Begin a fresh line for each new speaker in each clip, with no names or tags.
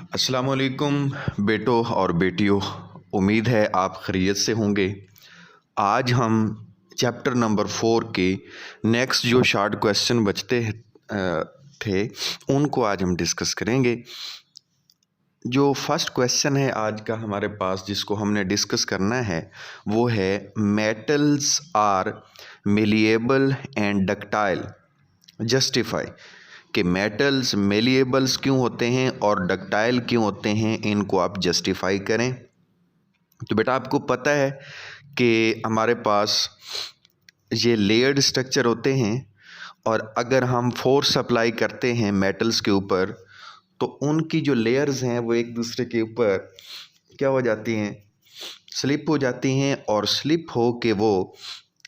अस्सलाम वालेकुम बेटों और बेटियों। उम्मीद है आप खैरियत से होंगे। आज हम चैप्टर नंबर 4 के नेक्स्ट जो शॉर्ट क्वेश्चन बचते थे उनको आज हम डिस्कस करेंगे। जो फर्स्ट क्वेश्चन है आज का हमारे पास जिसको हमने डिस्कस करना है वो है metals are malleable and ductile, justify कि मेटल्स मेलिएबल्स क्यों होते हैं और डक्टाइल क्यों होते हैं, इनको आप जस्टिफाई करें। तो बेटा आपको पता है कि हमारे पास ये लेयर्ड स्ट्रक्चर होते हैं और अगर हम फोर्स अप्लाई करते हैं मेटल्स के ऊपर तो उनकी जो लेयर्स हैं वो एक दूसरे के ऊपर क्या हो जाती हैं, स्लिप हो जाती हैं और स्लिप हो के वो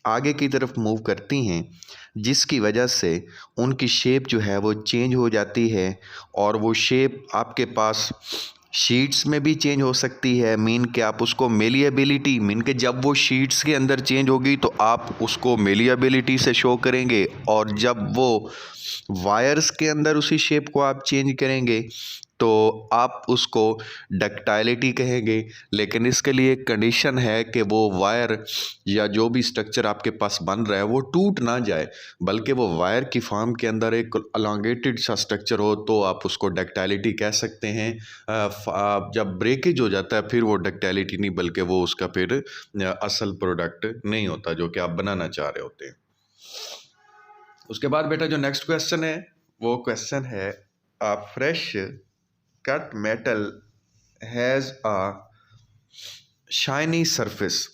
आगे की तरफ मूव करती हैं, जिसकी वजह से उनकी शेप जो है वो चेंज हो जाती है। और वो शेप आपके पास शीट्स में भी चेंज हो सकती है। मीन कि आप उसको मेलिएबिलिटी मीन कि जब वो शीट्स के अंदर चेंज होगी तो आप उसको मेलिएबिलिटी से शो करेंगे, और जब वो वायर्स के अंदर उसी शेप को आप चेंज करेंगे तो आप उसको डक्टाइलिटी कहेंगे। लेकिन इसके लिए एक कंडीशन है कि वो वायर या जो भी स्ट्रक्चर आपके पास बन रहा है वो टूट ना जाए, बल्कि वो वायर की फॉर्म के अंदर एक अलोंगेटेड सा स्ट्रक्चर हो तो आप उसको डक्टाइलिटी कह सकते हैं। जब ब्रेकेज हो जाता है फिर वो डक्टाइलिटी नहीं बल्कि वो उसका फिर असल प्रोडक्ट नहीं होता जो कि आप बनाना चाह रहे होते हैं। उसके बाद बेटा जो नेक्स्ट क्वेश्चन है वो क्वेश्चन है fresh cut metal has a shiny surface.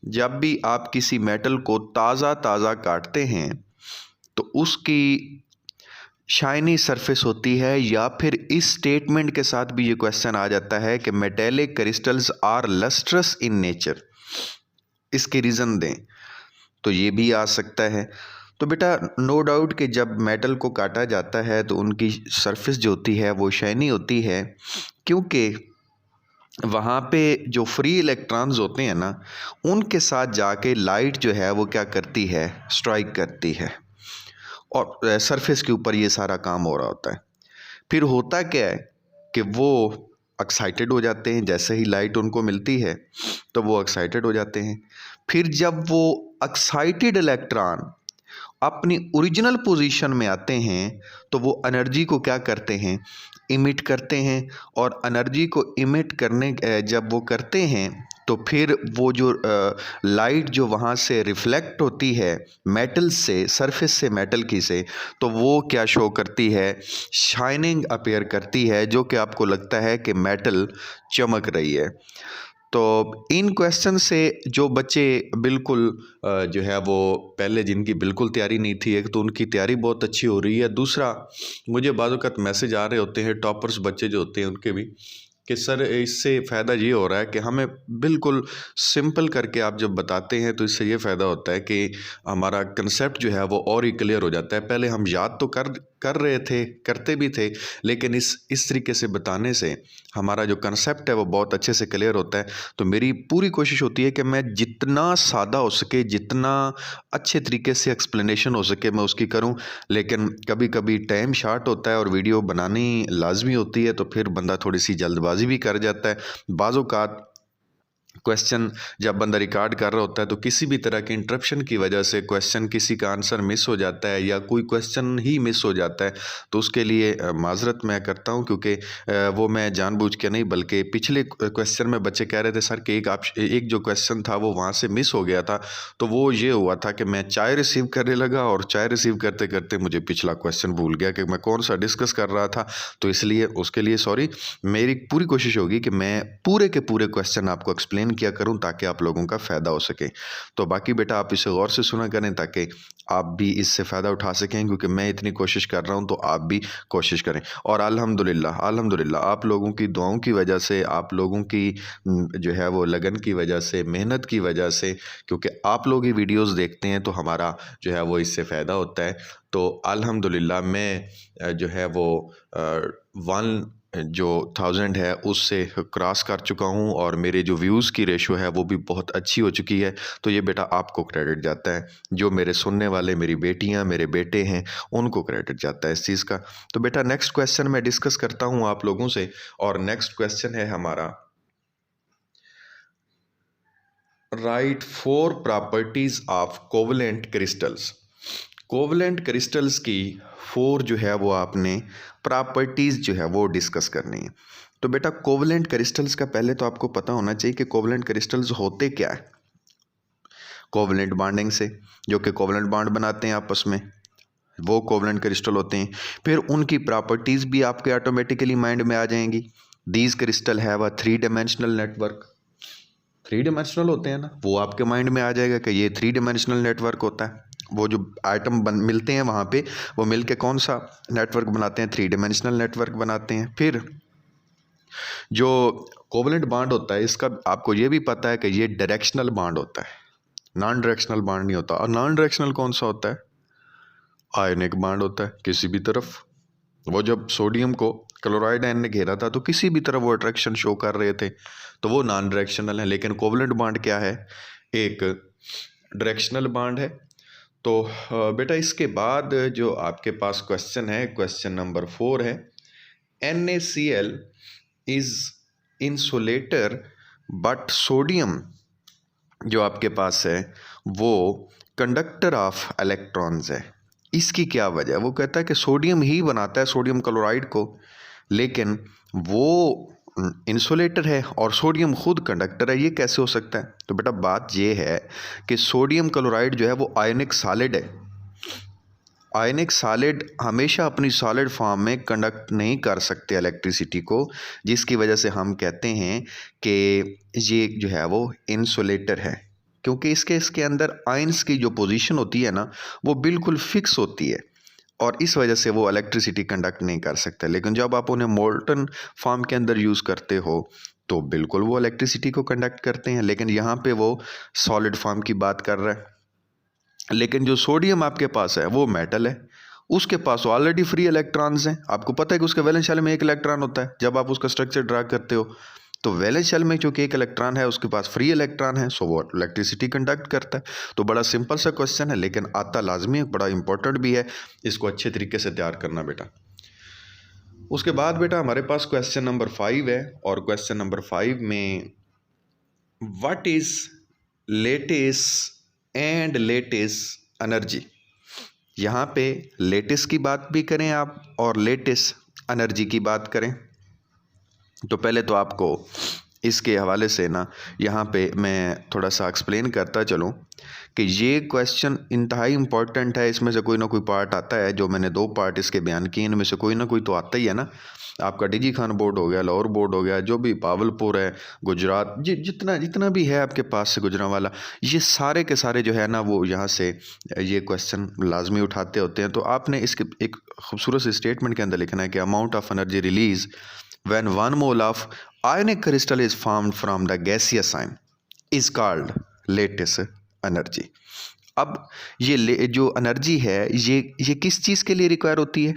जब भी आप किसी मेटल को ताज़ा काटते हैं तो उसकी शाइनी सरफेस होती है, या फिर इस स्टेटमेंट के साथ भी ये क्वेश्चन आ जाता है कि metallic crystals are lustrous in nature. इसके रीज़न दें तो ये भी आ सकता है। तो बेटा नो डाउट कि जब मेटल को काटा जाता है तो उनकी सरफेस जो होती है वो शाइनी होती है, क्योंकि वहाँ पे जो फ्री इलेक्ट्रॉन्स होते हैं ना उनके साथ जाके लाइट जो है वो क्या करती है, स्ट्राइक करती है, और सरफेस के ऊपर ये सारा काम हो रहा होता है। फिर होता क्या है कि वो एक्साइटेड हो जाते हैं, जैसे ही लाइट उनको मिलती है तो वो एक्साइटेड हो जाते हैं। फिर जब वो एक्साइटेड इलेक्ट्रॉन अपनी ओरिजिनल पोजीशन में आते हैं तो वो एनर्जी को क्या करते हैं, इमिट करते हैं। और एनर्जी को इमिट करने जब वो करते हैं तो फिर वो जो लाइट जो वहाँ से रिफ्लेक्ट होती है मेटल से, सरफेस से मेटल की से, तो वो क्या शो करती है, शाइनिंग अपीयर करती है, जो कि आपको लगता है कि मेटल चमक रही है। तो इन क्वेश्चन से जो बच्चे बिल्कुल जो है वो पहले जिनकी बिल्कुल तैयारी नहीं थी, एक तो उनकी तैयारी बहुत अच्छी हो रही है, दूसरा मुझे बाज़ वक़्त मैसेज आ रहे होते हैं टॉपर्स बच्चे जो होते हैं उनके भी कि सर इससे फ़ायदा ये हो रहा है कि हमें बिल्कुल सिंपल करके आप जब बताते हैं तो इससे ये फ़ायदा होता है कि हमारा कंसेप्ट जो है वो और ही क्लियर हो जाता है। पहले हम याद तो कर रहे थे, करते भी थे, लेकिन इस तरीके से बताने से हमारा जो कंसेप्ट है वो बहुत अच्छे से क्लियर होता है। तो मेरी पूरी कोशिश होती है कि मैं जितना सादा हो सके, जितना अच्छे तरीके से एक्सप्लेनेशन हो सके मैं उसकी करूं। लेकिन कभी कभी टाइम शॉर्ट होता है और वीडियो बनानी लाजमी होती है तो फिर बंदा थोड़ी सी जल्दबाजी भी कर जाता है। बाज़ औक़ात क्वेश्चन जब बंदा रिकॉर्ड कर रहा होता है तो किसी भी तरह के इंटरप्शन की वजह से क्वेश्चन किसी का आंसर मिस हो जाता है या कोई क्वेश्चन ही मिस हो जाता है, तो उसके लिए माजरत मैं करता हूं, क्योंकि वो मैं जानबूझ के नहीं बल्कि पिछले क्वेश्चन में बच्चे कह रहे थे सर कि एक जो क्वेश्चन था वो वहाँ से मिस हो गया था। तो वो ये हुआ था कि मैं चाय रिसीव करने लगा और चाय रिसीव करते करते मुझे पिछला क्वेश्चन भूल गया कि मैं कौन सा डिस्कस कर रहा था। तो इसलिए उसके लिए सॉरी। मेरी पूरी कोशिश होगी कि मैं पूरे के पूरे क्वेश्चन आपको एक्सप्लेन किया करूं ताकि आप लोगों का फ़ायदा हो सके। तो बाकी बेटा आप इसे गौर से सुना करें ताकि आप भी इससे फ़ायदा उठा सकें, क्योंकि मैं इतनी कोशिश कर रहा हूं तो आप भी कोशिश करें। और अल्हम्दुलिल्लाह आप लोगों की दुआओं की वजह से, आप लोगों की जो है वो लगन की वजह से, मेहनत की वजह से, क्योंकि आप लोग ही वीडियोस देखते हैं तो हमारा जो है वो इससे फ़ायदा होता है। तो अल्हम्दुलिल्लाह मैं जो है वो 1 जो 1000 है उससे क्रॉस कर चुका हूँ और मेरे जो व्यूज़ की रेशो है वो भी बहुत अच्छी हो चुकी है, तो ये बेटा आपको क्रेडिट जाता है। जो मेरे सुनने वाले मेरी बेटियाँ मेरे बेटे हैं उनको क्रेडिट जाता है इस चीज़ का। तो बेटा नेक्स्ट क्वेश्चन मैं डिस्कस करता हूँ आप लोगों से, और नेक्स्ट क्वेश्चन है हमारा, right 4 properties of covalent crystals. Covalent crystals की 4 जो है वो आपने प्रॉपर्टीज जो है वो डिस्कस करनी है। तो बेटा कोवलेंट क्रिस्टल्स का पहले तो आपको पता होना चाहिए कि कोवलेंट क्रिस्टल्स होते क्या है। कोवलेंट बॉन्डिंग से, जो कि कोवलेंट बॉन्ड बनाते हैं आपस में, वो कोवलेंट क्रिस्टल होते हैं। फिर उनकी प्रॉपर्टीज भी आपके ऑटोमेटिकली माइंड में आ जाएंगी। These crystal have a 3 dimensional network. 3 dimensional होते हैं ना, वो आपके माइंड में आ जाएगा कि ये 3 डायमेंशनल नेटवर्क होता है। वो जो आइटम मिलते हैं वहाँ पे, वो मिल के कौन सा नेटवर्क बनाते हैं, 3 डायमेंशनल नेटवर्क बनाते हैं। फिर जो कोवलेंट बॉन्ड होता है इसका आपको ये भी पता है कि ये डायरेक्शनल बॉन्ड होता है, नॉन डायरेक्शनल बॉन्ड नहीं होता। और नॉन डायरेक्शनल कौन सा होता है, आयनिक बॉन्ड होता है किसी भी तरफ। वो जब सोडियम को क्लोराइड आयन ने घेरा था तो किसी भी तरफ वो अट्रैक्शन शो कर रहे थे, तो वो नॉन डायरेक्शनल है। लेकिन कोवलेंट बॉन्ड क्या है, एक डायरेक्शनल बॉन्ड है। तो बेटा इसके बाद जो आपके पास क्वेश्चन है, क्वेश्चन नंबर 4 है, NaCl is insulator but sodium जो आपके पास है वो कंडक्टर ऑफ इलेक्ट्रॉन्स है। इसकी क्या वजह है? वो कहता है कि सोडियम ही बनाता है सोडियम क्लोराइड को, लेकिन वो इंसुलेटर है और सोडियम खुद कंडक्टर है, ये कैसे हो सकता है? तो बेटा बात ये है कि सोडियम क्लोराइड जो है वो आयनिक सॉलिड है। आयनिक सॉलिड हमेशा अपनी सॉलिड फॉर्म में कंडक्ट नहीं कर सकते इलेक्ट्रिसिटी को, जिसकी वजह से हम कहते हैं कि ये जो है वो इंसुलेटर है, क्योंकि इसके अंदर आयंस की जो पोजीशन होती है ना वो बिल्कुल फिक्स होती है और इस वजह से वो इलेक्ट्रिसिटी कंडक्ट नहीं कर सकते। लेकिन जब आप उन्हें मोल्टन फॉर्म के अंदर यूज़ करते हो तो बिल्कुल वो इलेक्ट्रिसिटी को कंडक्ट करते हैं। लेकिन यहाँ पे वो सॉलिड फॉर्म की बात कर रहा है। लेकिन जो सोडियम आपके पास है वो मेटल है, उसके पास ऑलरेडी फ्री इलेक्ट्रॉन्स हैं। आपको पता है कि उसके वैलेंस शेल में एक इलेक्ट्रॉन होता है जब आप उसका स्ट्रक्चर ड्रा करते हो, तो वैलेंस शेल में चूंकि एक इलेक्ट्रॉन है उसके पास फ्री इलेक्ट्रॉन है, सो वो इलेक्ट्रिसिटी कंडक्ट करता है। तो बड़ा सिंपल सा क्वेश्चन है, लेकिन आता लाजमी है, बड़ा इंपॉर्टेंट भी है, इसको अच्छे तरीके से तैयार करना बेटा। उसके बाद बेटा हमारे पास क्वेश्चन नंबर 5 है, और क्वेश्चन नंबर 5 में what is lettuce and lattice energy. यहाँ पे लेटिस की बात भी करें आप और लेटिस एनर्जी की बात करें। तो पहले तो आपको इसके हवाले से ना यहाँ पे मैं थोड़ा सा एक्सप्लेन करता चलूँ कि ये क्वेश्चन इंतहाई इम्पोर्टेंट है। इसमें से कोई ना कोई पार्ट आता है, जो मैंने 2 पार्ट इसके बयान किए इनमें से कोई ना कोई तो आता ही है ना। आपका डीजी खान बोर्ड हो गया, लाहौर बोर्ड हो गया, जो भी पावलपुर है, गुजरात, जितना भी है आपके पास से गुजरांवाला, ये सारे के सारे जो है ना वो यहाँ से ये क्वेश्चन लाजमी उठाते होते हैं। तो आपने इसके एक खूबसूरत से स्टेटमेंट के अंदर लिखना है कि amount of energy release when 1 mole of ionic crystal is formed from the gaseous ion is called lattice energy। अब जो एनर्जी है ये किस चीज़ के लिए रिक्वायर होती है?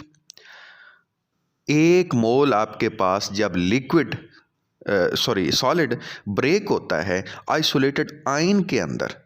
1 मोल आपके पास जब सॉलिड ब्रेक होता है आइसोलेटेड आयन के अंदर,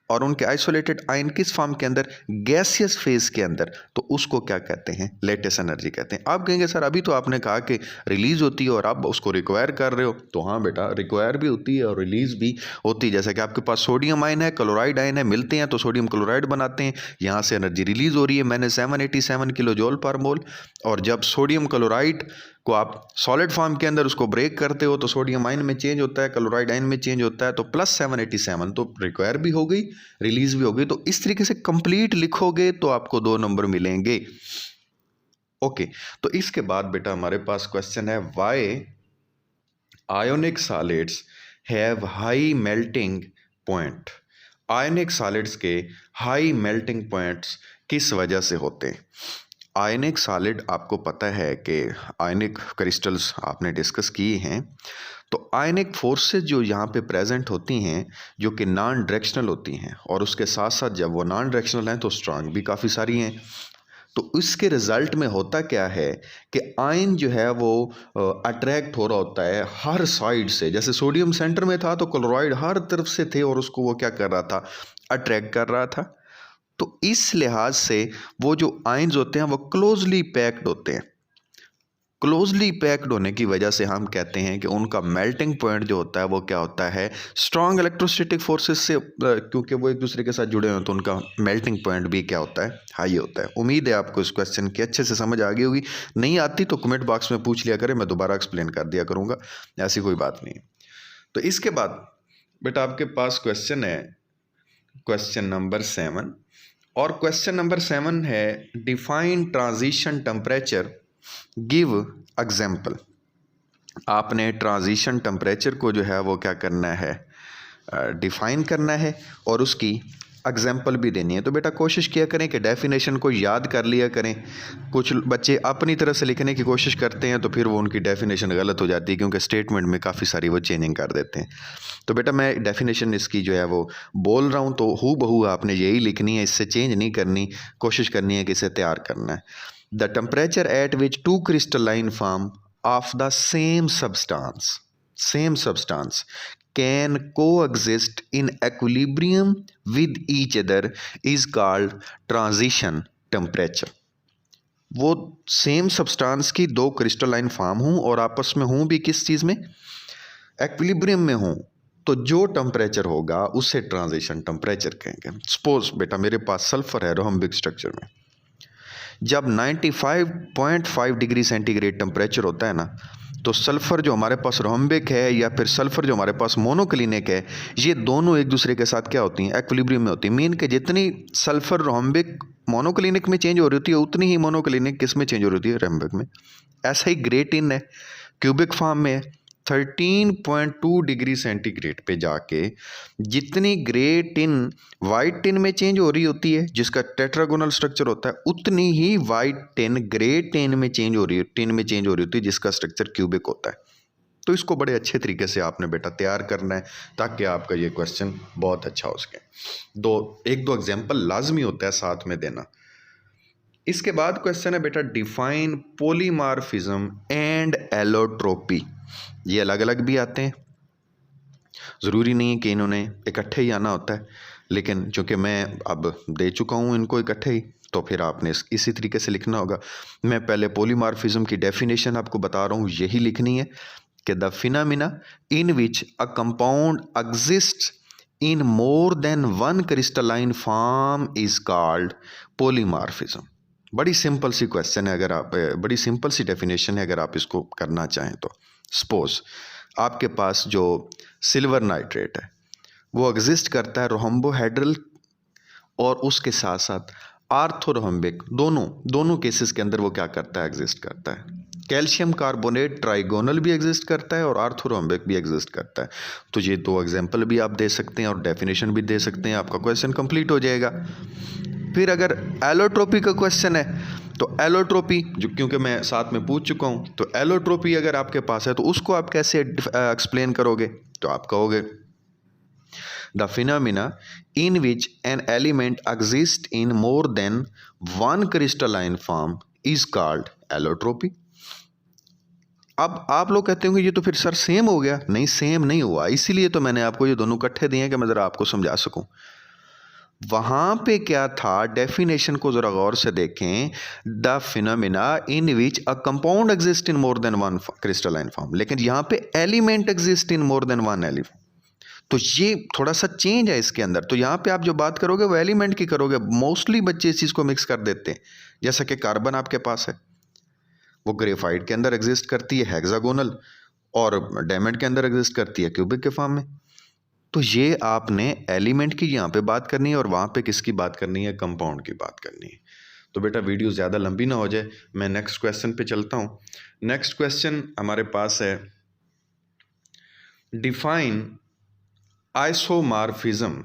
और उनके आइसोलेटेड आयन किस फॉर्म के अंदर, गैसियस फेज के अंदर, तो उसको क्या कहते हैं, लेटिस एनर्जी कहते हैं। आप कहेंगे सर अभी तो आपने कहा कि रिलीज होती है और आप उसको रिक्वायर कर रहे हो, तो हाँ बेटा रिक्वायर भी होती है और रिलीज भी होती है। जैसे कि आपके पास सोडियम आयन है, क्लोराइड आयन है, मिलते हैं तो सोडियम क्लोराइड बनाते हैं, यहाँ से एनर्जी रिलीज हो रही है मैंने 787 किलो जूल पर मोल। और जब सोडियम क्लोराइड को आप सॉलिड फॉर्म के अंदर उसको ब्रेक करते हो तो सोडियम आयन में चेंज होता है, क्लोराइड आयन में चेंज होता है, तो प्लस 787, तो रिक्वायर भी हो गई, रिलीज भी हो गई। तो इस तरीके से कंप्लीट लिखोगे तो आपको 2 नंबर मिलेंगे। ओके, तो इसके बाद बेटा हमारे पास क्वेश्चन है, why ionic solids have high melting point. Ionic solids के हाई मेल्टिंग पॉइंट्स किस वजह से होते हैं? आयनिक सॉलिड आपको पता है कि आयनिक क्रिस्टल्स आपने डिस्कस किए हैं, तो आयनिक फोर्सेस जो यहाँ पे प्रेजेंट होती हैं जो कि नॉन डायरेक्शनल होती हैं, और उसके साथ साथ जब वो नॉन डायरेक्शनल हैं तो स्ट्रांग भी काफ़ी सारी हैं। तो इसके रिजल्ट में होता क्या है कि आयन जो है वो अट्रैक्ट हो रहा होता है हर साइड से। जैसे सोडियम सेंटर में था तो क्लोराइड हर तरफ से थे और उसको वो क्या कर रहा था, अट्रैक्ट कर रहा था। तो इस लिहाज से वो जो आयन्स होते हैं वो क्लोजली पैक्ड होते हैं। क्लोजली पैक्ड होने की वजह से हम कहते हैं कि उनका मेल्टिंग पॉइंट जो होता है वो क्या होता है, स्ट्रॉन्ग इलेक्ट्रोस्टैटिक फोर्सेस से, क्योंकि वो एक दूसरे के साथ जुड़े हुए हैं तो उनका मेल्टिंग पॉइंट भी क्या होता है, हाई होता है। उम्मीद है आपको इस क्वेश्चन की अच्छे से समझ आ गई होगी। नहीं आती तो कमेंट बॉक्स में पूछ लिया करें, मैं दोबारा एक्सप्लेन कर दिया करूँगा, ऐसी कोई बात नहीं है। तो इसके बाद बेटा आपके पास क्वेश्चन है क्वेश्चन नंबर 7, और क्वेश्चन नंबर 7 है define transition temperature, give example. आपने ट्रांजिशन टेम्परेचर को जो है वो क्या करना है, डिफाइन करना है और उसकी एग्जाम्पल भी देनी है। तो बेटा कोशिश किया करें कि डेफिनेशन को याद कर लिया करें। कुछ बच्चे अपनी तरह से लिखने की कोशिश करते हैं तो फिर वो उनकी डेफिनेशन गलत हो जाती है, क्योंकि स्टेटमेंट में काफ़ी सारी वो चेंजिंग कर देते हैं। तो बेटा मैं डेफिनेशन इसकी जो है वो बोल रहा हूँ, तो हू बहू आपने यही लिखनी है, इससे चेंज नहीं करनी, कोशिश करनी है कि इसे तैयार करना है। The temperature at which two crystalline form of the same substance can coexist in equilibrium with each other is called transition temperature। वो सेम सब्सटेंस की दो क्रिस्टलाइन फॉर्म हूं और आपस में हूं भी किस चीज में, एक्विलिब्रियम में हूं, तो जो टेम्परेचर होगा उसे ट्रांजिशन टेम्परेचर कहेंगे। सपोज बेटा मेरे पास सल्फर है रोहम्बिक स्ट्रक्चर में, जब 95.5 डिग्री सेंटीग्रेड टेम्परेचर होता है ना, तो सल्फ़र जो हमारे पास रोहम्बिक है या फिर सल्फ़र जो हमारे पास मोनोक्लिनिक है, ये दोनों एक दूसरे के साथ क्या होती हैं, एक्विलिब्रियम में होती है। मीन कि जितनी सल्फ़र रोहम्बिक मोनोक्लिनिक में चेंज हो रही होती है उतनी ही मोनोक्लिनिक किस में चेंज हो रही होती है, रोहम्बिक में। ऐसा ही ग्रे टिन है, क्यूबिक फॉर्म में 13.2 डिग्री सेंटीग्रेड पे जाके जितनी ग्रे टिन वाइट टिन में चेंज हो रही होती है जिसका टेट्रागोनल स्ट्रक्चर होता है, उतनी ही वाइट टिन ग्रे टिन में चेंज हो रही होती है जिसका स्ट्रक्चर क्यूबिक होता है। तो इसको बड़े अच्छे तरीके से आपने बेटा तैयार करना है ताकि आपका ये क्वेश्चन बहुत अच्छा हो सके। एक दो एग्जाम्पल लाजमी होता है साथ में देना। इसके बाद क्वेश्चन है बेटा डिफाइन पॉलीमॉर्फिज्म एंड एलोट्रोपी। ये अलग अलग भी आते हैं, ज़रूरी नहीं है कि इन्होंने इकट्ठे ही आना होता है, लेकिन चूँकि मैं अब दे चुका हूँ इनको इकट्ठे ही, तो फिर आपने इसी तरीके से लिखना होगा। मैं पहले पॉलीमॉर्फिज्म की डेफिनेशन आपको बता रहा हूँ, यही लिखनी है कि the phenomena in which a compound exist in more than one crystalline form is called polymorphism. बड़ी सिंपल सी क्वेश्चन है, अगर आप बड़ी सिंपल सी डेफिनेशन है, अगर आप इसको करना चाहें तो। सपोज आपके पास जो सिल्वर नाइट्रेट है वो एग्जिस्ट करता है रोहम्बोहेड्रल और उसके साथ साथ आर्थोरोहम्बिक, दोनों केसेस के अंदर वो क्या करता है, एग्जिस्ट करता है। कैल्शियम कार्बोनेट ट्राइगोनल भी एग्जिस्ट करता है और आर्थोरोहम्बिक भी एग्जिस्ट करता है। तो ये दो एग्जाम्पल भी आप दे सकते हैं और डेफिनेशन भी दे सकते हैं, आपका क्वेश्चन कंप्लीट हो जाएगा। फिर अगर एलोट्रोपी का क्वेश्चन है तो एलोट्रोपी, जो क्योंकि मैं साथ में पूछ चुका हूँ, तो एलोट्रोपी अगर आपके पास है तो उसको आप कैसे एक्सप्लेन करोगे, तो आप कहोगे the phenomena in which an element exist in more than one crystalline form is called allotropy. अब आप लोग कहते होंगे ये तो फिर सर सेम हो गया। नहीं, सेम नहीं हुआ, इसीलिए तो मैंने आपको ये दोनों इकट्ठे दिए हैं कि मैं ज़रा आपको समझा सकूं। वहां पे क्या था, डेफिनेशन को जरा गौर से देखें, the phenomena in which a compound exist in more than one crystalline form, लेकिन यहां पे element exist in more than one element. तो ये थोड़ा सा चेंज है इसके अंदर। तो यहाँ पे आप जो बात करोगे वो एलिमेंट की करोगे। मोस्टली बच्चे इस चीज़ को मिक्स कर देते हैं, जैसा कि कार्बन आपके पास है वो ग्रेफाइट के अंदर एग्जिस्ट करती है हेक्सागोनल, और डायमंड के अंदर एग्जिस्ट करती है क्यूबिक के फॉर्म में। तो ये आपने एलिमेंट की यहाँ पे बात करनी है और वहाँ पे किसकी बात करनी है, कंपाउंड की बात करनी है। तो बेटा वीडियो ज़्यादा लंबी ना हो जाए, मैं नेक्स्ट क्वेश्चन पे चलता हूँ। नेक्स्ट क्वेश्चन हमारे पास है define isomorphism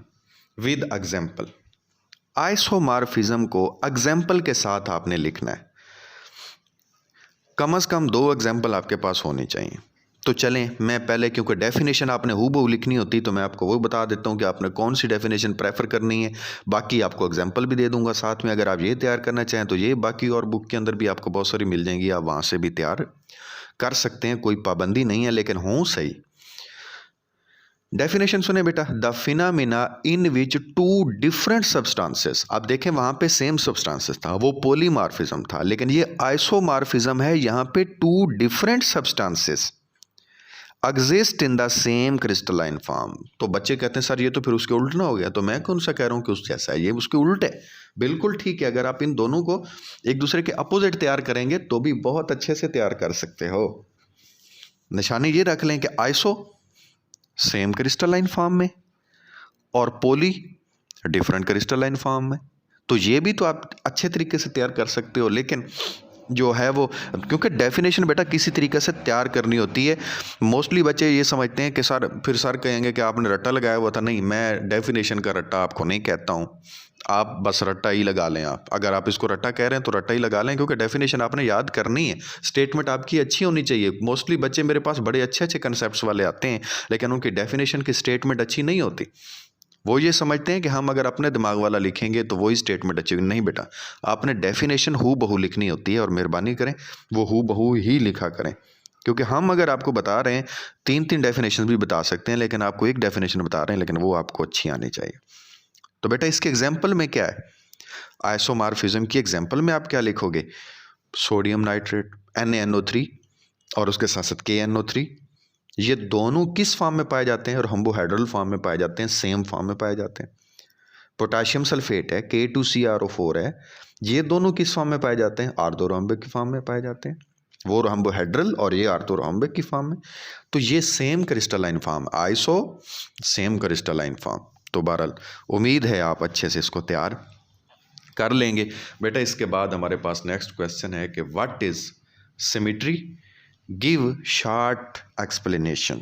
with example. Isomorphism को एग्जाम्पल के साथ आपने लिखना है। कम से कम 2 एग्जाम्पल आपके पास होने चाहिए। तो चलें, मैं पहले, क्योंकि डेफिनेशन आपने हूबहू लिखनी होती तो मैं आपको वो बता देता हूँ कि आपने कौन सी डेफिनेशन प्रेफर करनी है। बाकी आपको एग्जांपल भी दे दूंगा साथ में, अगर आप ये तैयार करना चाहें तो ये, बाकी और बुक के अंदर भी आपको बहुत सारी मिल जाएंगी, आप वहाँ से भी तैयार कर सकते हैं, कोई पाबंदी नहीं है, लेकिन हों सही। डेफिनेशन सुने बेटा, the phenomena in which two different substances, आप देखें वहां पे सेम सब्सटेंसेस था, वो पॉलीमॉर्फिज्म था, लेकिन ये आइसोमॉर्फिज्म है, यहां पे two different substances exist in the same crystalline form. तो बच्चे कहते हैं सर ये तो फिर उसके उल्ट ना हो गया, तो मैं कौन सा कह रहा हूं कि उस जैसा है, ये उसके उल्ट है। बिल्कुल ठीक है, अगर आप इन दोनों को एक दूसरे के अपोजिट तैयार करेंगे तो भी बहुत अच्छे से तैयार कर सकते हो। निशानी ये रख लें कि आइसो सेम क्रिस्टलाइन फॉर्म में और पोली डिफरेंट क्रिस्टलाइन फॉर्म में, तो ये भी तो आप अच्छे तरीके से तैयार कर सकते हो। लेकिन जो है वो, क्योंकि डेफिनेशन बेटा किसी तरीके से तैयार करनी होती है। मोस्टली बच्चे ये समझते हैं कि सर फिर सर कहेंगे कि आपने रट्टा लगाया हुआ था। नहीं, मैं डेफिनेशन का रट्टा आपको नहीं कहता हूँ, आप बस रट्टा ही लगा लें। आप अगर आप इसको रट्टा कह रहे हैं तो रट्टा ही लगा लें, क्योंकि डेफिनेशन आपने याद करनी है, स्टेटमेंट आपकी अच्छी होनी चाहिए। मोस्टली बच्चे मेरे पास बड़े अच्छे अच्छे कंसेप्ट्स वाले आते हैं, लेकिन उनकी डेफिनेशन की स्टेटमेंट अच्छी नहीं होती। वो ये समझते हैं कि हम अगर अपने दिमाग वाला लिखेंगे तो वही स्टेटमेंट अच्छी। नहीं बेटा, आपने डेफिनेशन हूबहू लिखनी होती है, और मेहरबानी करें वो हूबहू ही लिखा करें, क्योंकि हम अगर आपको बता रहे हैं, तीन तीन डेफिनेशन भी बता सकते हैं, लेकिन आपको एक डेफिनेशन बता रहे हैं, लेकिन वो आपको अच्छी आनी चाहिए। तो बेटा इसके एग्जाम्पल में क्या है, आइसोमॉर्फिज्म की एग्जाम्पल में आप क्या लिखोगे, सोडियम नाइट्रेट NaNO3 और उसके साथ साथ KNO3, ये दोनों किस फॉर्म में पाए जाते हैं, और होम्बोहाइड्रल फॉर्म में पाए जाते हैं, सेम फॉर्म में पाए जाते हैं। पोटाशियम सल्फेट है, K2CrO4 है, ये दोनों किस फॉर्म में पाए जाते हैं, ऑर्थोरोम्बिक की फॉर्म में पाए जाते हैं। वो होम्बोहाइड्रल और ये ऑर्थोरोम्बिक की फॉर्म में, तो ये same crystalline form, iso same crystalline form. तो बहरहाल उम्मीद है आप अच्छे से इसको तैयार कर लेंगे। बेटा इसके बाद हमारे पास नेक्स्ट क्वेश्चन है कि what is symmetry, give short explanation.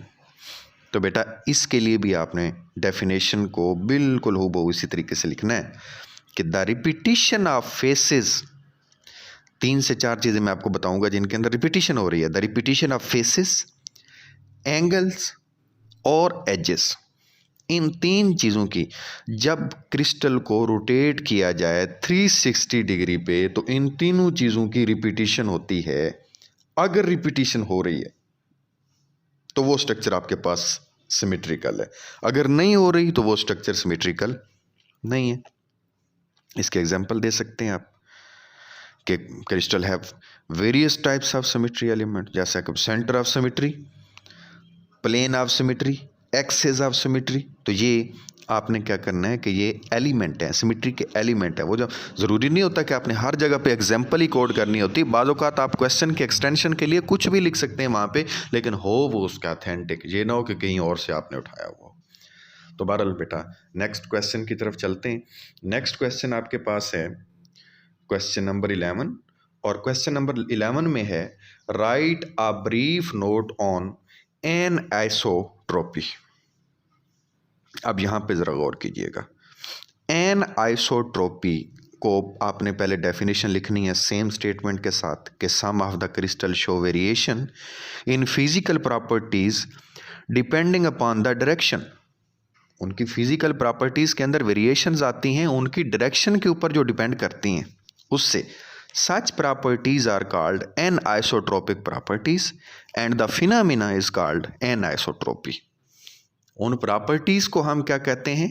तो बेटा इसके लिए भी आपने डेफिनेशन को बिल्कुल हूबहू इसी तरीके से लिखना है कि द रिपीटिशन ऑफ फेसेस, 3 से 4 चीज़ें मैं आपको बताऊंगा जिनके अंदर रिपीटिशन हो रही है। The repetition of faces, angles और एजेस, इन 3 चीज़ों की जब क्रिस्टल को रोटेट किया जाए 360 डिग्री पे, तो इन तीनों चीज़ों की रिपीटिशन होती है। अगर रिपीटिशन हो रही है तो वो स्ट्रक्चर आपके पास सिमेट्रिकल है, अगर नहीं हो रही तो वो स्ट्रक्चर सिमेट्रिकल नहीं है। इसके एग्जांपल दे सकते हैं आप कि crystal have various types of symmetry element, जैसा कि centre of symmetry, plane of symmetry, axis of symmetry. तो ये आपने क्या करना है कि ये एलिमेंट है, सिमेट्री के एलिमेंट है। वो जो ज़रूरी नहीं होता कि आपने हर जगह पे एग्जाम्पल ही कोड करनी होती है, बाज़ औक़ात आप क्वेश्चन के एक्सटेंशन के लिए कुछ भी लिख सकते हैं वहाँ पे, लेकिन हो वो उसका ऑथेंटिक, ये ना हो कि कहीं और से आपने उठाया हुआ। तो बहरहाल बेटा नेक्स्ट क्वेश्चन की तरफ चलते हैं। नेक्स्ट क्वेश्चन आपके पास है क्वेश्चन नंबर 11, और क्वेश्चन नंबर 11 में है right a brief note on an isotropy. अब यहाँ पे ज़रा गौर कीजिएगा, एन आइसोट्रोपी को आपने पहले डेफिनेशन लिखनी है सेम स्टेटमेंट के साथ कि some of the crystal show variation in physical properties depending upon the direction. उनकी फिजिकल प्रॉपर्टीज़ के अंदर वेरिएशंस आती हैं उनकी डायरेक्शन के ऊपर जो डिपेंड करती हैं उससे। Such properties are called anisotropic properties and the phenomena is called anisotropy. उन प्रॉपर्टीज़ को हम क्या कहते हैं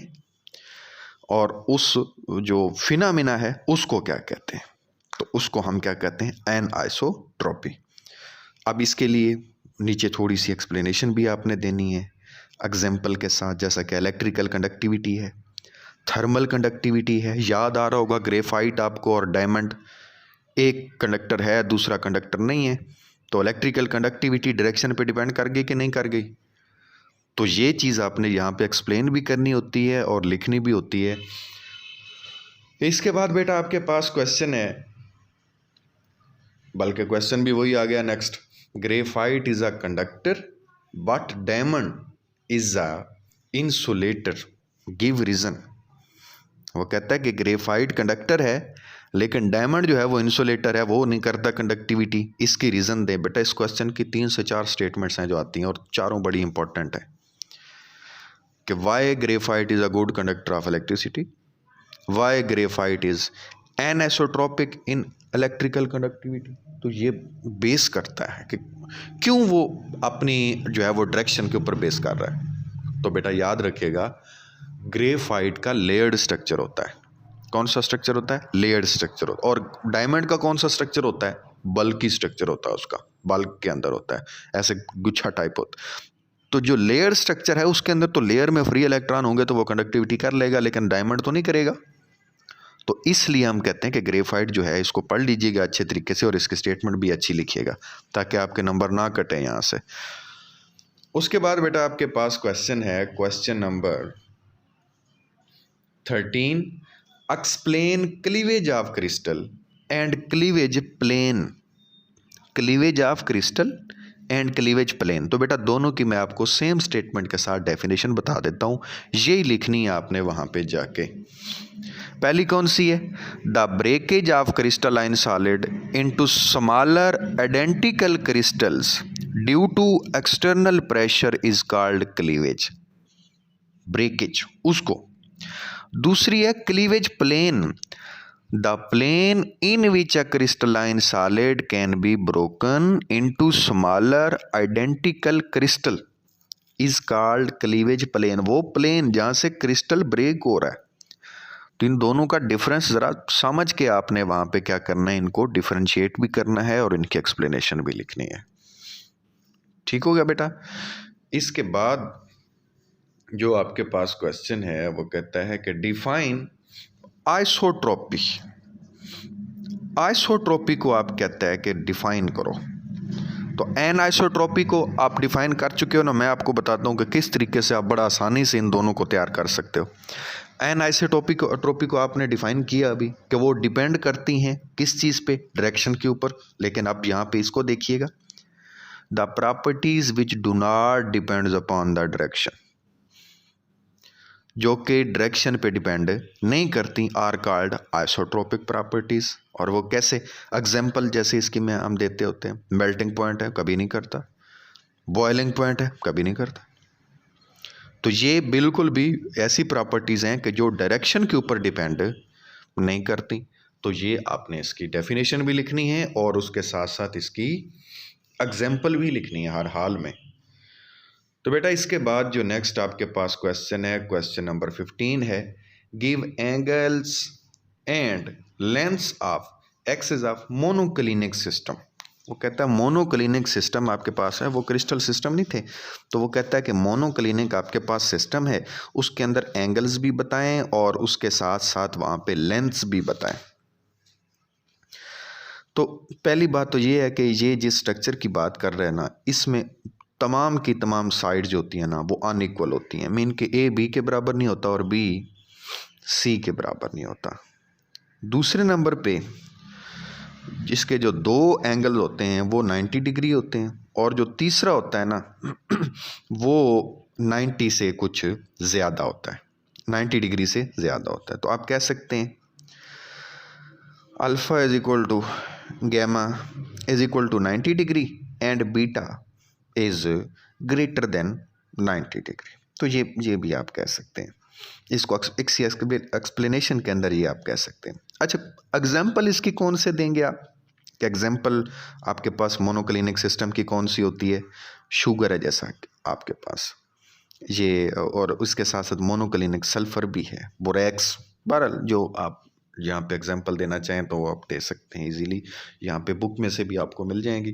और उस जो फिनोमेना है उसको क्या कहते हैं, तो उसको हम क्या कहते हैं, एन आइसोट्रोपी। अब इसके लिए नीचे थोड़ी सी एक्सप्लेनेशन भी आपने देनी है एग्जाम्पल के साथ, जैसा कि इलेक्ट्रिकल कंडक्टिविटी है, थर्मल कंडक्टिविटी है। याद आ रहा होगा ग्रेफाइट आपको और डायमंड, एक कंडक्टर है दूसरा कंडक्टर नहीं है, तो इलेक्ट्रिकल कंडक्टिविटी डायरेक्शन पे डिपेंड कर गई कि नहीं कर गई। तो ये चीज़ आपने यहाँ पे एक्सप्लेन भी करनी होती है और लिखनी भी होती है। इसके बाद बेटा आपके पास क्वेश्चन है, बल्कि क्वेश्चन भी वही आ गया next, graphite is a conductor but diamond is a insulator, give reason. वो कहता है कि ग्रेफाइट कंडक्टर है लेकिन डायमंड जो है वो इंसुलेटर है, वो नहीं करता कंडक्टिविटी। इसकी रीज़न दे बेटा। इस क्वेश्चन की 3 से 4 स्टेटमेंट्स हैं जो आती हैं और चारों बड़ी इंपॉर्टेंट है कि why graphite is a good conductor of electricity, why graphite is anisotropic in electrical conductivity. तो ये बेस करता है कि क्यों वो अपनी जो है वो डायरेक्शन के ऊपर बेस कर रहा है। तो बेटा याद रखिएगा, ग्रेफाइट का लेयर्ड स्ट्रक्चर होता है। कौन सा स्ट्रक्चर होता है? लेयर्ड स्ट्रक्चर होता है। और डायमंड का कौन सा स्ट्रक्चर होता है? बल्की स्ट्रक्चर होता है, उसका बल्क के अंदर होता है, ऐसे गुच्छा टाइप होता है। तो जो लेयर स्ट्रक्चर है उसके अंदर तो लेयर में फ्री इलेक्ट्रॉन होंगे तो वो कंडक्टिविटी कर लेगा, लेकिन डायमंड तो नहीं करेगा। तो इसलिए हम कहते हैं कि ग्रेफाइट जो है, इसको पढ़ लीजिएगा अच्छे तरीके से और इसकी स्टेटमेंट भी अच्छी लिखिएगा ताकि आपके नंबर ना कटे यहाँ से। उसके बाद बेटा आपके पास क्वेश्चन है, question number 13, explain cleavage of crystal and cleavage plane. Cleavage of crystal and cleavage plane, तो बेटा दोनों की मैं आपको सेम स्टेटमेंट के साथ डेफिनेशन बता देता हूँ, यही लिखनी है आपने वहाँ पे जाके। पहली कौन सी है? The breakage of crystalline solid into smaller identical crystals due to external pressure is called cleavage. Breakage उसको। दूसरी है cleavage plane, the plane in which a crystalline solid can be broken into smaller identical crystal is called cleavage plane. वो plane जहां से crystal break हो रहा है। तो इन दोनों का डिफरेंस ज़रा समझ के आपने वहाँ पे क्या करना है, इनको डिफरेंशिएट भी करना है और इनकी एक्सप्लेनेशन भी लिखनी है। ठीक हो गया बेटा। इसके बाद जो आपके पास क्वेश्चन है वो कहता है कि डिफाइन आइसोट्रोपी। आइसोट्रोपी को आप कहता है कि डिफाइन करो। तो एन आइसोट्रोपी को आप डिफाइन कर चुके हो ना, मैं आपको बताता हूँ कि किस तरीके से आप बड़ा आसानी से इन दोनों को तैयार कर सकते हो। एन आइसोट्रोपी को आपने डिफाइन किया अभी कि वो डिपेंड करती हैं किस चीज़ पे? डायरेक्शन के ऊपर। लेकिन अब यहाँ पे इसको देखिएगा, the properties which do not depends upon the direction, जो कि डायरेक्शन पे डिपेंड नहीं करती, आर कॉल्ड आइसोट्रोपिक प्रॉपर्टीज। और वो कैसे? एग्जाम्पल जैसे इसकी में हम देते होते हैं, मेल्टिंग पॉइंट है कभी नहीं करता, बॉइलिंग पॉइंट है कभी नहीं करता। तो ये बिल्कुल भी ऐसी प्रॉपर्टीज़ हैं कि जो डायरेक्शन के ऊपर डिपेंड नहीं करती। तो ये आपने इसकी डेफिनेशन भी लिखनी है और उसके साथ साथ इसकी एग्जाम्पल भी लिखनी है हर हाल में। तो बेटा इसके बाद जो नेक्स्ट आपके पास क्वेश्चन है, क्वेश्चन नंबर 15 है, give angles and lengths of axis of monoclinic system. वो कहता है मोनोक्लिनिक सिस्टम आपके पास है, वो क्रिस्टल सिस्टम नहीं थे। तो वो कहता है कि मोनोक्लिनिक आपके पास सिस्टम है, उसके अंदर एंगल्स भी बताएं और उसके साथ साथ वहाँ पे लेंथ्स भी बताएं। तो पहली बात तो ये है कि ये जिस स्ट्रक्चर की बात कर रहे हैं ना, इसमें तमाम की तमाम साइड्स होती हैं ना वो अनइक्वल होती हैं। मीन कि ए बी के बराबर नहीं होता और बी सी के बराबर नहीं होता। दूसरे नंबर पे जिसके जो दो एंगल होते हैं वो 90 डिग्री होते हैं और जो तीसरा होता है ना वो 90 से कुछ ज़्यादा होता है, 90 डिग्री से ज़्यादा होता है। तो आप कह सकते हैं alpha is equal to gamma is equal to 90 degree and beta is greater than 90 degree. तो ये भी आप कह सकते हैं, इसको एक्सप्लेनेशन के अंदर ये आप कह सकते हैं। अच्छा, एग्जाम्पल इसकी कौन से देंगे आप? कि एग्जाम्पल आपके पास मोनोक्लिनिक सिस्टम की कौन सी होती है? शुगर है जैसा आपके पास ये, और उसके साथ साथ मोनोक्लिनिक सल्फर भी है, बोरैक्स। बहरहाल जो आप यहाँ पे एग्जाम्पल देना चाहें तो वो आप दे सकते हैं इजीली, यहाँ पे बुक में से भी आपको मिल जाएंगी।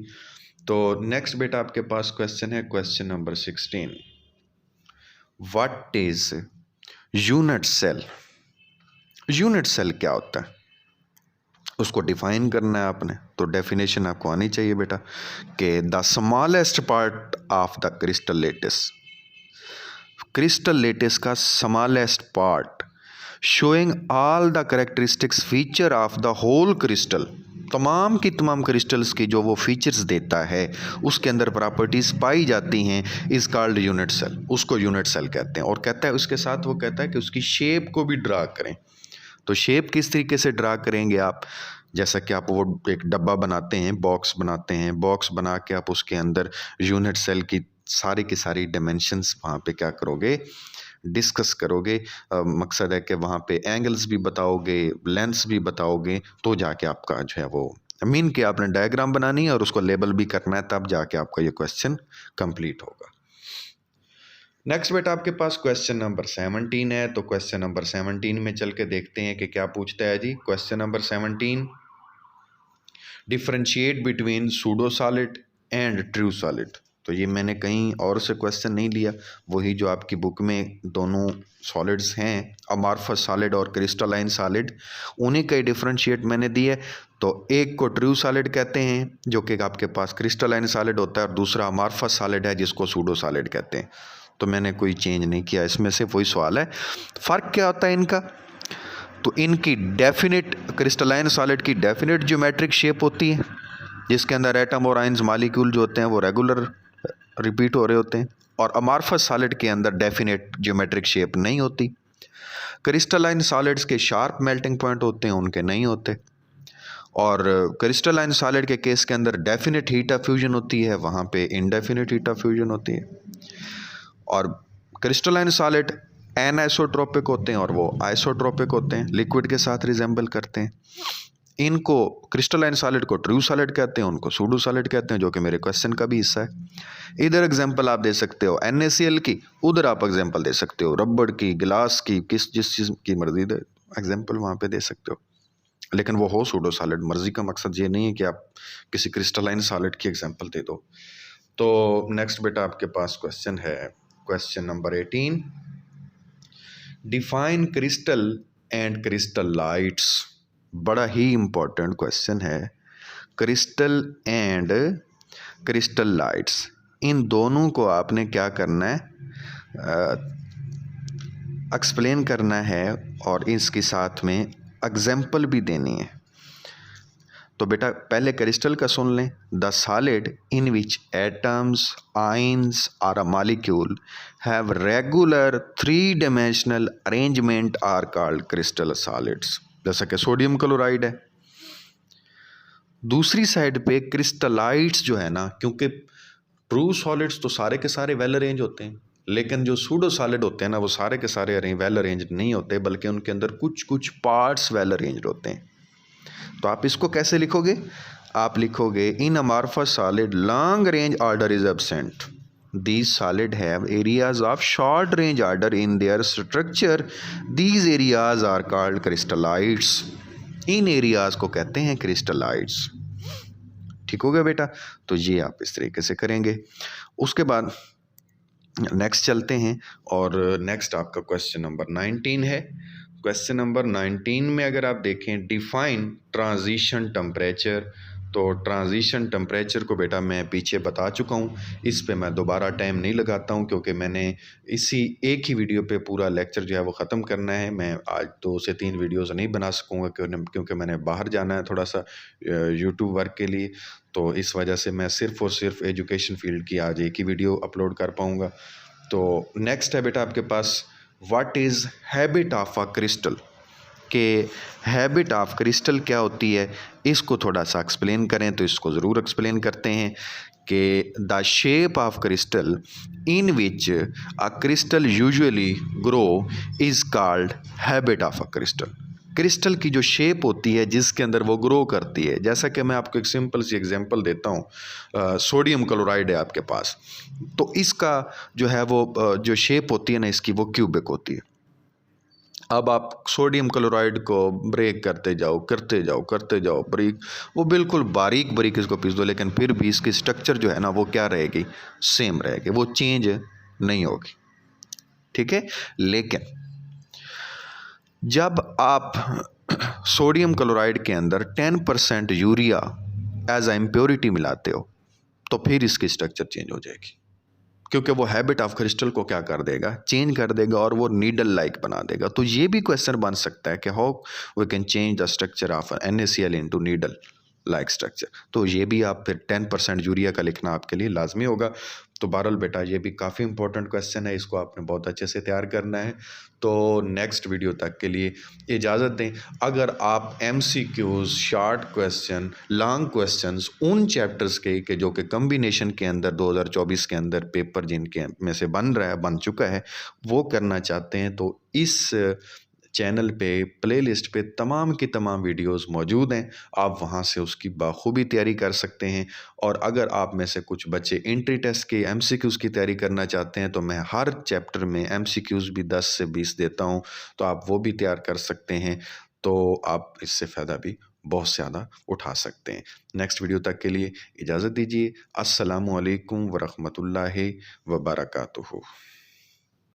तो नेक्स्ट बेटा आपके पास क्वेश्चन है, question number 16, what is unit cell. Unit cell क्या होता है उसको डिफाइन करना है आपने। तो डेफिनेशन आपको आनी चाहिए बेटा कि the smallest part of the crystal lattice, crystal lattice का smallest part showing all the characteristics feature of the whole crystal, तमाम की तमाम क्रिस्टल्स की जो वो फीचर्स देता है उसके अंदर प्रॉपर्टीज़ पाई जाती हैं, इज कॉल्ड यूनिट सेल। उसको यूनिट सेल कहते हैं। और कहता है उसके साथ वो कहता है कि उसकी शेप को भी ड्रा करें। तो शेप किस तरीके से ड्रा करेंगे आप, जैसा कि आप वो एक डब्बा बनाते हैं, बॉक्स बनाते हैं, बॉक्स बना के आप उसके अंदर यूनिट सेल की सारी डायमेंशंस वहाँ पे क्या करोगे, डिस्कस करोगे। मकसद है कि वहाँ पे एंगल्स भी बताओगे, लेंथ्स भी बताओगे, तो जाके आपका जो है वो मीन के आपने डायग्राम बनानी है और उसको लेबल भी करना है, तब जाके आपका ये क्वेश्चन कंप्लीट होगा। नेक्स्ट बेटा आपके पास क्वेश्चन नंबर 17 है। तो क्वेश्चन नंबर 17 में चल के देखते हैं कि क्या पूछता है जी। Question number 17, differentiate between pseudo solid and true solid. तो ये मैंने कहीं और से क्वेश्चन नहीं लिया, वही जो आपकी बुक में दोनों सॉलिड्स हैं, अमॉर्फस सॉलिड और क्रिस्टलाइन सॉलिड, उन्हीं का डिफरेंशिएट मैंने दिया है। तो एक को ट्रू सॉलिड कहते हैं जो कि आपके पास क्रिस्टलाइन सॉलिड होता है, और दूसरा अमॉर्फस सॉलिड है जिसको सूडो सॉलिड कहते हैं। तो मैंने कोई चेंज नहीं किया इसमें से, वही सवाल है। फ़र्क क्या होता है इनका, तो इनकी डेफिनेट, क्रिस्टलाइन सॉलिड की डेफिनेट ज्योमेट्रिक शेप होती है जिसके अंदर एटम और आयंस मॉलिक्यूल जो होते हैं वो रेगुलर रिपीट हो रहे होते हैं, और अमॉर्फस सॉलिड के अंदर डेफिनेट ज्योमेट्रिक शेप नहीं होती। क्रिस्टलाइन सॉलिड्स के शार्प मेल्टिंग पॉइंट होते हैं, उनके नहीं होते। और क्रिस्टलाइन सॉलिड के केस के अंदर डेफिनेट हीट ऑफ फ्यूजन होती है, वहाँ पे इनडेफिनेट हीट ऑफ फ्यूजन होती है। और क्रिस्टलाइन सॉलिड एनआइसोट्रोपिक होते हैं और वो आइसोट्रोपिक होते हैं, लिक्विड के साथ रिजेंबल करते हैं। इनको क्रिस्टलाइन सॉलिड को ट्रू सॉलिड कहते हैं, उनको सूडो सॉलिड कहते हैं, जो कि मेरे क्वेश्चन का भी हिस्सा है। इधर एग्जांपल आप दे सकते हो NaCl की, उधर आप एग्जांपल दे सकते हो रबड़ की, गिलास की, जिस चीज़ की मर्जी दे एग्जांपल वहाँ पे दे सकते हो, लेकिन वो हो सूडो सॉलिड। मर्जी का मकसद ये नहीं है कि आप किसी क्रिस्टलाइन सॉलिड की एग्जांपल दे दो। तो नेक्स्ट बेटा आपके पास क्वेश्चन है, question number 18, define crystal and crystallites. बड़ा ही इम्पोर्टेंट क्वेश्चन है। क्रिस्टल एंड क्रिस्टलाइट्स, इन दोनों को आपने क्या करना है, एक्सप्लेन करना है, और इसके साथ में एग्जाम्पल भी देनी है। तो बेटा पहले क्रिस्टल का सुन लें। The solid in which atoms, ions और a molecule have regular 3 dimensional arrangement are called crystal solids. जैसा कि सोडियम क्लोराइड है। दूसरी साइड पे क्रिस्टलाइट्स जो है ना, क्योंकि ट्रू सॉलिड्स तो सारे के सारे वेल अरेंज होते हैं, लेकिन जो सूडो सॉलिड होते हैं ना, वो सारे के सारे वेल अरेंज नहीं होते, बल्कि उनके अंदर कुछ कुछ पार्ट्स वेल अरेंज होते हैं। तो आप इसको कैसे लिखोगे, आप लिखोगे in amorphous solid long range order is absent, these solid have areas of short range order in their structure, these areas are called crystalloids, in areas को कहते हैं क्रिस्टलाइट्स। ठीक हो गया बेटा, तो ये आप इस तरीके से करेंगे। उसके बाद नेक्स्ट चलते हैं, और नेक्स्ट आपका क्वेश्चन नंबर 19 है। क्वेश्चन नंबर 19 में अगर आप देखें, डिफाइन ट्रांजिशन टेम्परेचर। तो ट्रांजिशन टेम्परेचर को बेटा मैं पीछे बता चुका हूँ, इस पे मैं दोबारा टाइम नहीं लगाता हूँ, क्योंकि मैंने इसी एक ही वीडियो पे पूरा लेक्चर जो है वो ख़त्म करना है। मैं आज 2 से 3 वीडियोज़ नहीं बना सकूँगा, क्योंकि मैंने बाहर जाना है थोड़ा सा यूट्यूब वर्क के लिए। तो इस वजह से मैं सिर्फ़ और सिर्फ एजुकेशन फील्ड की आज एक ही वीडियो अपलोड कर पाऊँगा। तो नेक्स्ट है बेटा आपके पास, what is habit of a crystal, के हैबिट ऑफ क्रिस्टल क्या होती है, इसको थोड़ा सा एक्सप्लेन करें। तो इसको ज़रूर एक्सप्लेन करते हैं कि the shape of crystal in which a crystal usually grow is called habit of a crystal. Crystal की जो शेप होती है जिसके अंदर वो ग्रो करती है, जैसा कि मैं आपको एक सिंपल सी एग्जांपल देता हूँ। सोडियम क्लोराइड है आपके पास, तो इसका जो है वो जो शेप होती है ना इसकी, वो क्यूबिक होती है। अब आप सोडियम क्लोराइड को ब्रेक करते जाओ करते जाओ ब्रेक, वो बिल्कुल बारीक बारीक इसको पीस दो, लेकिन फिर भी इसकी स्ट्रक्चर जो है ना वो क्या रहेगी, सेम रहेगी, वो चेंज नहीं होगी। ठीक है, लेकिन जब आप सोडियम क्लोराइड के अंदर 10% यूरिया एज अ इम्प्योरिटी मिलाते हो, तो फिर इसकी स्ट्रक्चर चेंज हो जाएगी, क्योंकि वो हैबिट ऑफ क्रिस्टल को क्या कर देगा, चेंज कर देगा, और वो नीडल लाइक बना देगा। तो ये भी क्वेश्चन बन सकता है कि how we can change the structure of NaCl into needle like structure. तो ये भी आप फिर 10% यूरिया का लिखना आपके लिए लाजमी होगा। तो बहरहाल बेटा ये भी काफ़ी इंपॉर्टेंट क्वेश्चन है, इसको आपने बहुत अच्छे से तैयार करना है। तो नेक्स्ट वीडियो तक के लिए इजाज़त दें। अगर आप MCQs, short question, long questions उन चैप्टर्स के जो कि कम्बिनेशन के अंदर 2024 के अंदर पेपर जिनके में से बन चुका है वो करना चाहते हैं तो इस चैनल पे प्लेलिस्ट पे तमाम की तमाम वीडियोस मौजूद हैं, आप वहां से उसकी बाखूबी तैयारी कर सकते हैं। और अगर आप में से कुछ बच्चे एंट्री टेस्ट के MCQs की तैयारी करना चाहते हैं तो मैं हर चैप्टर में MCQs भी 10 से 20 देता हूं, तो आप वो भी तैयार कर सकते हैं, तो आप इससे फ़ायदा भी बहुत ज़्यादा उठा सकते हैं। नेक्स्ट वीडियो तक के लिए इजाज़त दीजिए। अस्सलामु अलैकुम वरहमतुल्लाहि वबरकातुहू।